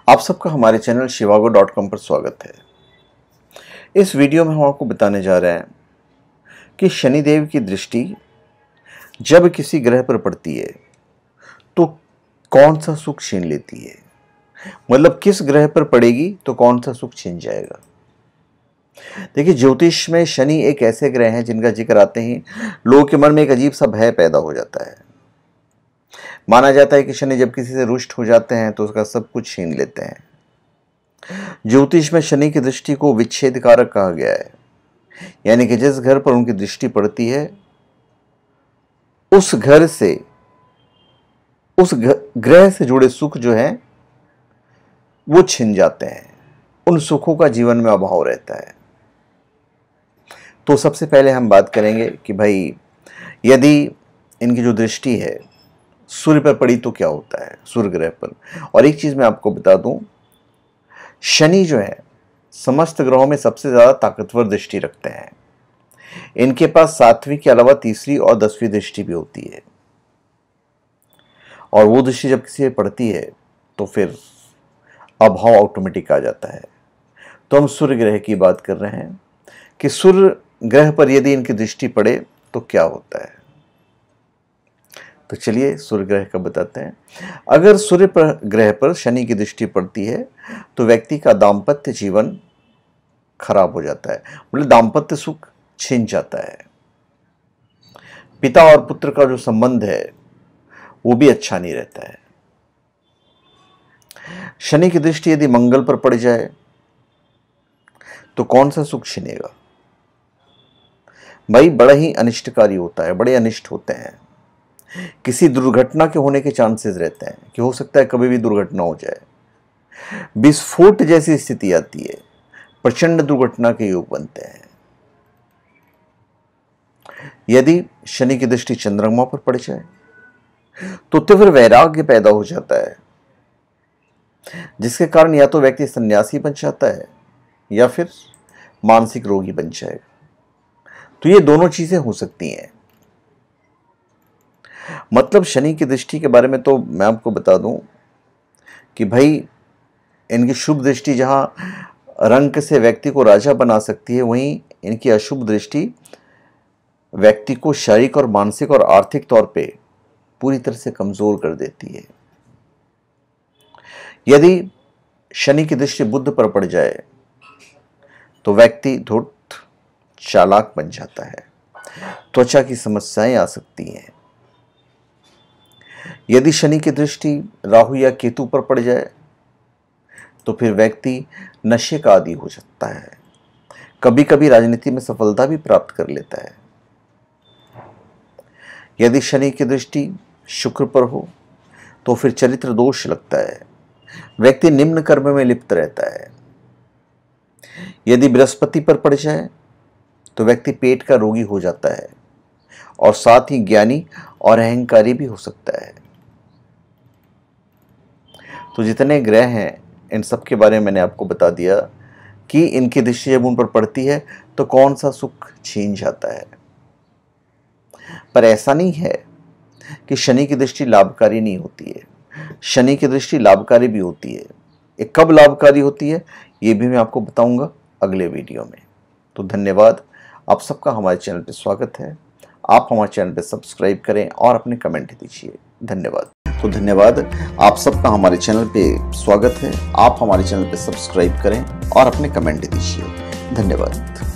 आप सबका हमारे चैनल shivago.com पर स्वागत है। इस वीडियो में हम आपको बताने जा रहे हैं कि शनिदेव की दृष्टि जब किसी ग्रह पर पड़ती है तो कौन सा सुख छीन लेती है, मतलब किस ग्रह पर पड़ेगी तो कौन सा सुख छीन जाएगा। देखिए, ज्योतिष में शनि एक ऐसे ग्रह हैं जिनका जिक्र आते ही लोगों के मन में एक अजीब सा भय पैदा हो जाता है। माना जाता है कि शनि जब किसी से रुष्ट हो जाते हैं तो उसका सब कुछ छीन लेते हैं। ज्योतिष में शनि की दृष्टि को विच्छेद कारक कहा गया है, यानी कि जिस घर पर उनकी दृष्टि पड़ती है उस घर से, उस ग्रह से जुड़े सुख जो हैं वो छिन जाते हैं, उन सुखों का जीवन में अभाव रहता है। तो सबसे पहले हम बात करेंगे कि भाई यदि इनकी जो दृष्टि है सूर्य पर पड़ी तो क्या होता है, सूर्य ग्रह पर। और एक चीज मैं आपको बता दूं, शनि जो है समस्त ग्रहों में सबसे ज्यादा ताकतवर दृष्टि रखते हैं। इनके पास 7वीं के अलावा 3री और 10वीं दृष्टि भी होती है, और वो दृष्टि जब किसी पे पड़ती है तो फिर अभाव ऑटोमेटिक आ जाता है। तो हम सूर्य ग्रह की बात कर रहे हैं कि सूर्य ग्रह पर यदि इनकी दृष्टि पड़े तो क्या होता है। तो चलिए सूर्य ग्रह का बताते हैं। अगर सूर्य ग्रह पर शनि की दृष्टि पड़ती है तो व्यक्ति का दाम्पत्य जीवन खराब हो जाता है, मतलब दाम्पत्य सुख छिन जाता है। पिता और पुत्र का जो संबंध है वो भी अच्छा नहीं रहता है। शनि की दृष्टि यदि मंगल पर पड़ जाए तो कौन सा सुख छिनेगा। भाई बड़ा ही अनिष्टकारी होता है, बड़े अनिष्ट होते हैं। किसी दुर्घटना के होने के चांसेस रहते हैं कि हो सकता है कभी भी दुर्घटना हो जाए। विस्फोट जैसी स्थिति आती है, प्रचंड दुर्घटना के योग बनते हैं। यदि शनि की दृष्टि चंद्रमा पर पड़ जाए तो तीव्र वैराग्य पैदा हो जाता है, जिसके कारण या तो व्यक्ति सन्यासी बन जाता है या फिर मानसिक रोगी बन जाएगा। तो ये दोनों चीजें हो सकती हैं। मतलब शनि की दृष्टि के बारे में तो मैं आपको बता दूं कि भाई इनकी शुभ दृष्टि जहां रंक से व्यक्ति को राजा बना सकती है, वहीं इनकी अशुभ दृष्टि व्यक्ति को शारीरिक और मानसिक और आर्थिक तौर पे पूरी तरह से कमजोर कर देती है। यदि शनि की दृष्टि बुध पर पड़ जाए तो व्यक्ति धूर्त चालाक बन जाता है, त्वचा की समस्याएं आ सकती हैं। यदि शनि की दृष्टि राहु या केतु पर पड़ जाए तो फिर व्यक्ति नशे का आदी हो सकता है, कभी कभी राजनीति में सफलता भी प्राप्त कर लेता है। यदि शनि की दृष्टि शुक्र पर हो तो फिर चरित्र दोष लगता है, व्यक्ति निम्न कर्म में लिप्त रहता है। यदि बृहस्पति पर पड़ जाए तो व्यक्ति पेट का रोगी हो जाता है और साथ ही ज्ञानी और अहंकारी भी हो सकता है। तो जितने ग्रह हैं इन सब के बारे में मैंने आपको बता दिया कि इनकी दृष्टि जब उन पर पड़ती है तो कौन सा सुख छीन जाता है। पर ऐसा नहीं है कि शनि की दृष्टि लाभकारी नहीं होती है, शनि की दृष्टि लाभकारी भी होती है। ये कब लाभकारी होती है ये भी मैं आपको बताऊंगा अगले वीडियो में। तो धन्यवाद, आप सबका हमारे चैनल पर स्वागत है। आप हमारे चैनल पर सब्सक्राइब करें और अपने कमेंट दीजिए। धन्यवाद। तो धन्यवाद, आप सबका हमारे चैनल पे स्वागत है। आप हमारे चैनल पे सब्सक्राइब करें और अपने कमेंट दीजिए। धन्यवाद।